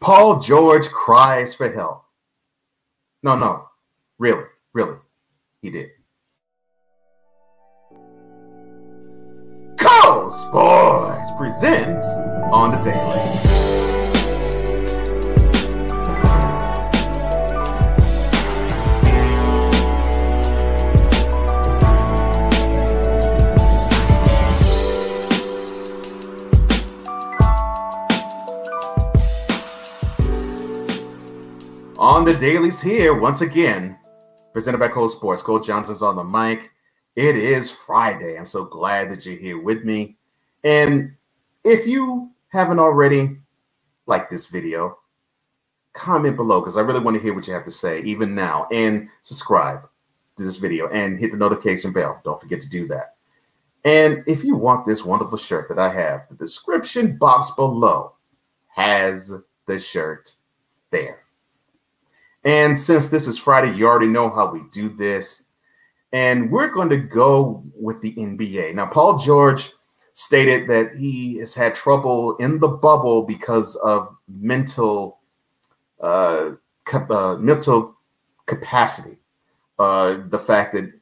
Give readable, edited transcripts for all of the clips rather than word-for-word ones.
Paul George cries for help. No, really, he did. Coast Boys presents On the Daily. On the Daily's here once again, presented by Cole Sports. Cole Johnson's on the mic. It is Friday. I'm so glad that you're here with me. And if you haven't already liked this video, comment below because I really want to hear what you have to say even now. And subscribe to this video and hit the notification bell. Don't forget to do that. And if you want this wonderful shirt that I have, the description box below has the shirt there. And since this is Friday, you already know how we do this. And we're going to go with the NBA. Now, Paul George stated that he has had trouble in the bubble because of mental capacity. The fact that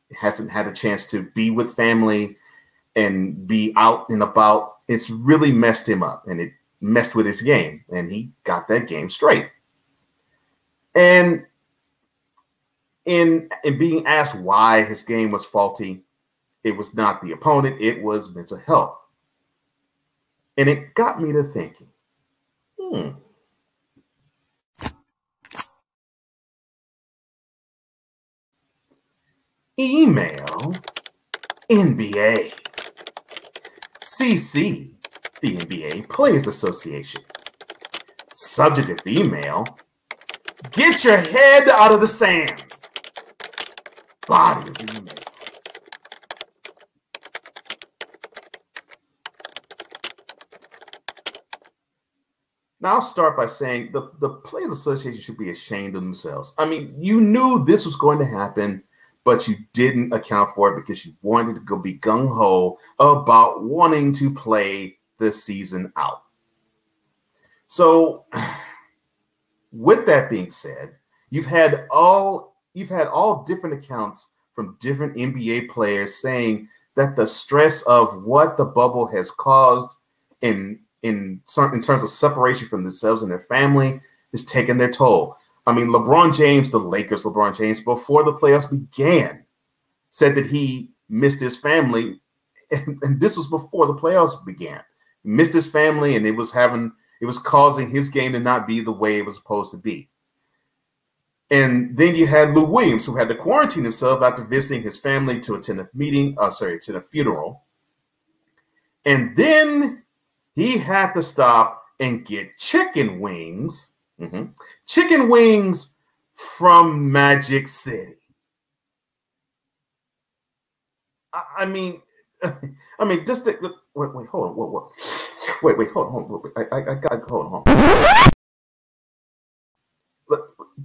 he hasn't had a chance to be with family and be out and about. It's really messed him up, and it messed with his game. And he got that game straight. And in being asked why his game was faulty, it was not the opponent, it was mental health. And it got me to thinking, Email NBA. CC the NBA Players Association. Subject of email: get your head out of the sand. Body of email: now I'll start by saying the Players Association should be ashamed of themselves. I mean, you knew this was going to happen, but you didn't account for it because you wanted to go be gung-ho about wanting to play the season out. So with that being said, you've had all different accounts from different NBA players saying that the stress of what the bubble has caused in terms of separation from themselves and their family is taking their toll. I mean, LeBron James, the Lakers, LeBron James, before the playoffs began, said that he missed his family, and this was before the playoffs began. He missed his family, and it was causing his game to not be the way it was supposed to be. And then you had Lou Williams, who had to quarantine himself after visiting his family to attend a funeral. And then he had to stop and get chicken wings. Chicken wings from Magic City. I mean, just wait, hold on, wait, hold on, I got hold on.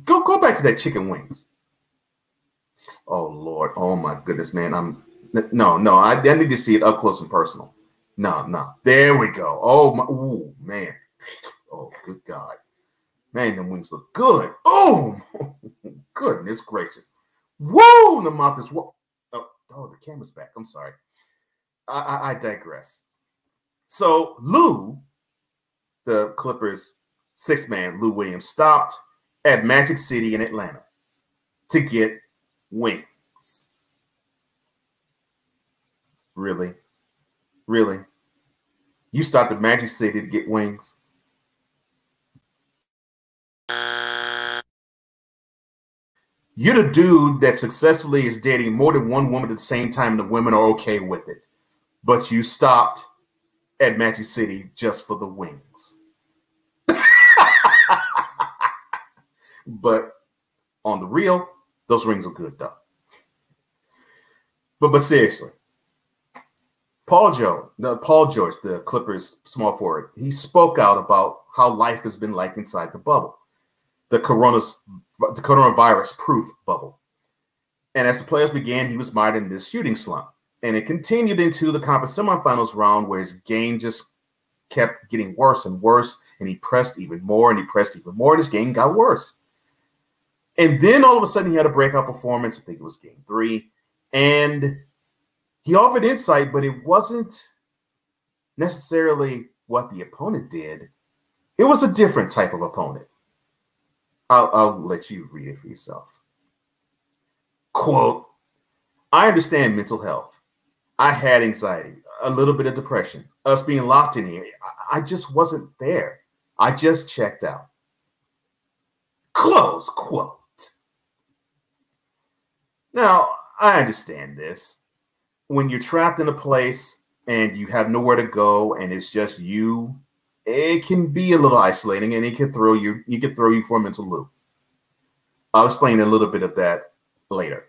Go back to that chicken wings. Oh Lord, oh my goodness, man, I need to see it up close and personal. No, there we go. Oh my, ooh, man, oh good God. Man, them wings look good. Oh, goodness gracious. Whoa, the mouth is what? Oh, the camera's back. I'm sorry. I digress. So Lou, the Clippers' sixth man, Lou Williams, stopped at Magic City in Atlanta to get wings. Really? You stopped at Magic City to get wings? You're the dude that successfully is dating more than one woman at the same time, and the women are okay with it. But you stopped at Magic City just for the wings. But on the real, those rings are good, though. But seriously, Paul George, the Clippers small forward, he spoke out about how life has been like inside the bubble. The coronavirus-proof bubble. And as the players began, he was mired in this shooting slump. And it continued into the conference semifinals round where his game just kept getting worse and worse, and he pressed even more, and he pressed even more, and his game got worse. And then all of a sudden he had a breakout performance. I think it was game 3. And he offered insight, but it wasn't necessarily what the opponent did. It was a different type of opponent. I'll let you read it for yourself. Quote, I understand mental health. I had anxiety, a little bit of depression, us being locked in here. I just wasn't there. I just checked out. Close quote. Now, I understand this. When you're trapped in a place and you have nowhere to go and it's just you, it can be a little isolating and it can throw you for a mental loop. I'll explain a little bit of that later.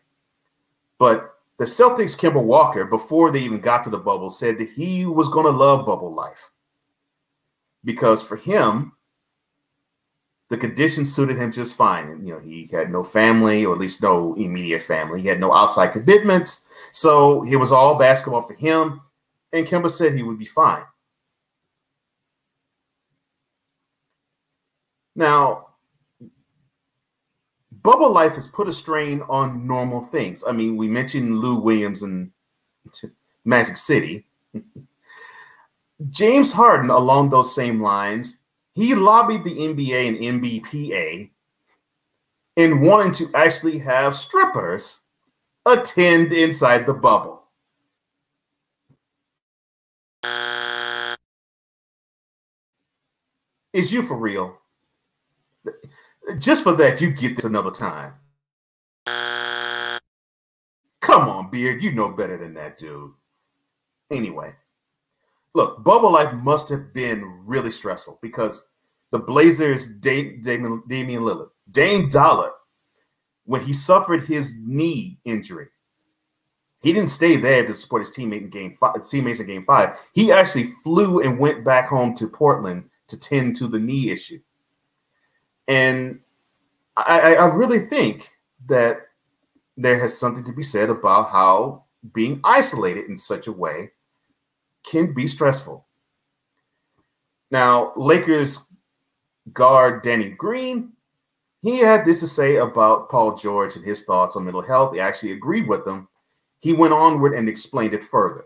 But the Celtics' Kemba Walker, before they even got to the bubble, said that he was going to love bubble life because for him, the conditions suited him just fine. And, he had no family, or at least no immediate family. He had no outside commitments. So it was all basketball for him. And Kemba said he would be fine. Now, bubble life has put a strain on normal things. I mean, we mentioned Lou Williams and Magic City. James Harden, along those same lines, he lobbied the NBA and NBPA in wanting to actually have strippers attend inside the bubble. Is you for real? Just for that, you get this another time. Come on, Beard. You know better than that, dude. Anyway, look, bubble life must have been really stressful because the Blazers, Damian Lillard, Dame Dollar, when he suffered his knee injury, he didn't stay there to support his teammates in Game 5. He actually flew and went back home to Portland to tend to the knee issue. And I really think that there has something to be said about how being isolated in such a way can be stressful. Now, Lakers guard Danny Green, he had this to say about Paul George and his thoughts on mental health. He actually agreed with them. He went onward and explained it further.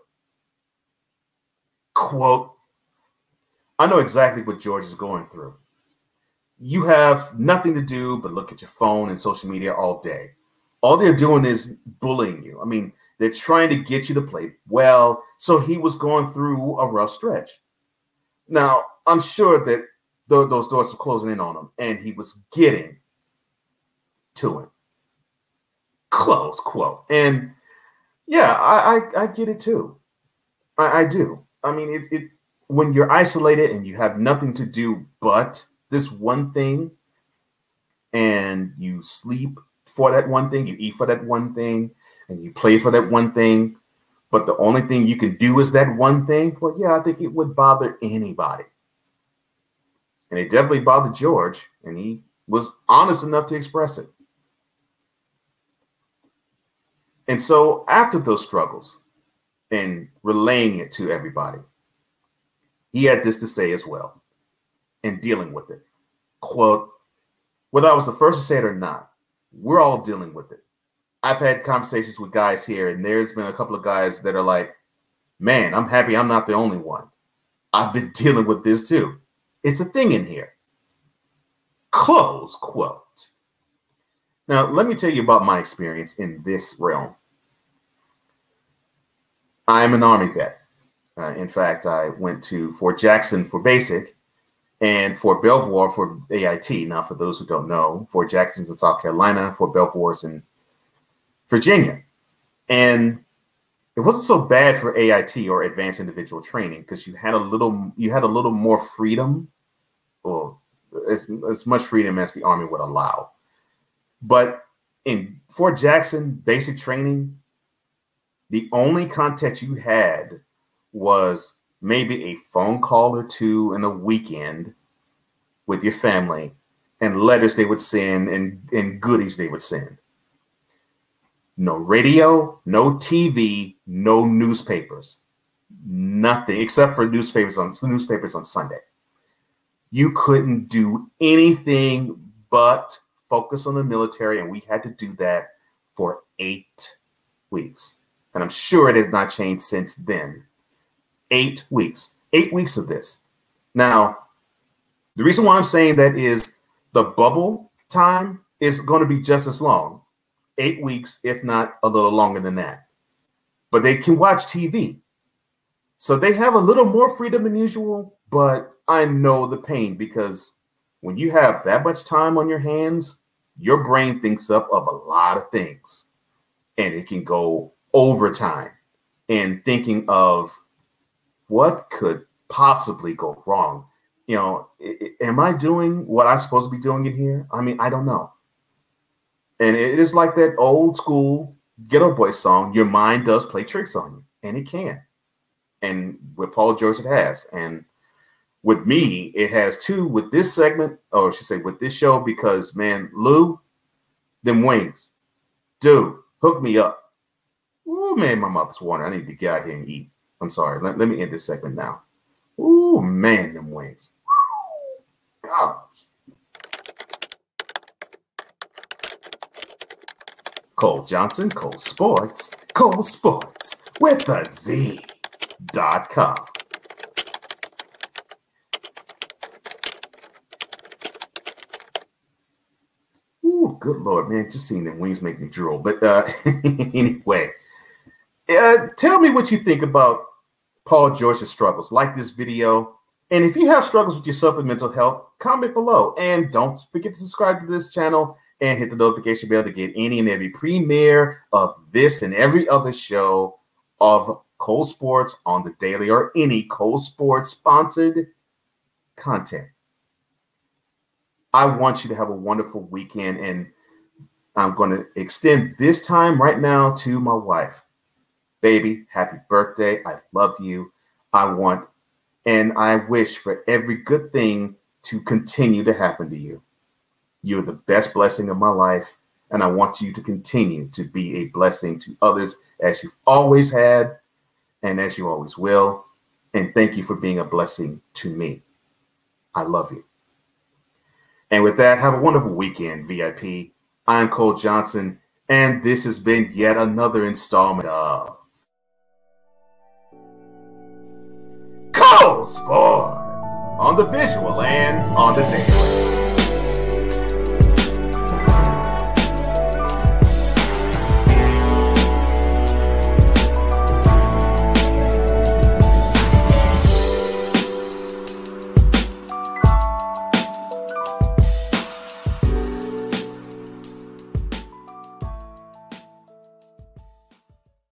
Quote, I know exactly what George is going through. You have nothing to do but look at your phone and social media all day. All they're doing is bullying you. I mean, they're trying to get you to play well. So he was going through a rough stretch. Now, I'm sure that those doors were closing in on him, and he was getting to him. Close quote. And yeah, I get it too. I do. I mean, when you're isolated and you have nothing to do but this one thing, and you sleep for that one thing, you eat for that one thing, and you play for that one thing, but the only thing you can do is that one thing, well, yeah, I think it would bother anybody. And it definitely bothered George, and he was honest enough to express it. And so after those struggles and relaying it to everybody, he had this to say as well in dealing with it. Quote, whether I was the first to say it or not, we're all dealing with it. I've had conversations with guys here, and there's been a couple of guys that are like, man, I'm happy I'm not the only one. I've been dealing with this too. It's a thing in here. Close quote. Now, let me tell you about my experience in this realm. I'm an Army vet. In fact, I went to Fort Jackson for basic and Fort Belvoir for AIT. Now, for those who don't know, Fort Jackson's in South Carolina, Fort Belvoir's in Virginia. And it wasn't so bad for AIT or advanced individual training because you had a little more freedom, or as much freedom as the Army would allow. But in Fort Jackson basic training, the only contact you had was maybe a phone call or two in a weekend with your family and letters they would send and goodies they would send. No radio, no TV, no newspapers. Nothing except for newspapers on Sunday. You couldn't do anything but focus on the military, and we had to do that for 8 weeks. And I'm sure it has not changed since then. 8 weeks. 8 weeks of this. Now, the reason why I'm saying that is the bubble time is going to be just as long. 8 weeks, if not a little longer than that. But they can watch TV. So they have a little more freedom than usual, but I know the pain, because when you have that much time on your hands, your brain thinks up of a lot of things, and it can go overtime in thinking of what could possibly go wrong. You know, am I doing what I'm supposed to be doing in here? I mean, I don't know. And it is like that old school Ghetto Boy song, your mind does play tricks on you, and it can. And with Paul George, it has. And with me, it has too, with this segment, or I should say with this show, because, man, Lou, them wings, dude, hook me up. Ooh, man, my mouth is watering. I need to get out here and eat. I'm sorry. Let me end this segment now. Ooh, man, them wings. Gosh. Cole Johnson, Cole Sports with a Z.com. Ooh, good Lord, man, just seeing them wings make me drool. But anyway, tell me what you think about Paul George's struggles. Like this video. And if you have struggles with yourself and mental health, comment below. And don't forget to subscribe to this channel and hit the notification bell to get any and every premiere of this and every other show of Cole Sports on the daily, or any Cole Sports sponsored content. I want you to have a wonderful weekend, and I'm going to extend this time right now to my wife. Baby, happy birthday. I love you. I want and I wish for every good thing to continue to happen to you. You're the best blessing of my life, and I want you to continue to be a blessing to others, as you've always had and as you always will. And thank you for being a blessing to me. I love you. And with that, have a wonderful weekend, VIP. I'm Cole Johnson, and this has been yet another installment of Cole Sports on the visual and on the daily.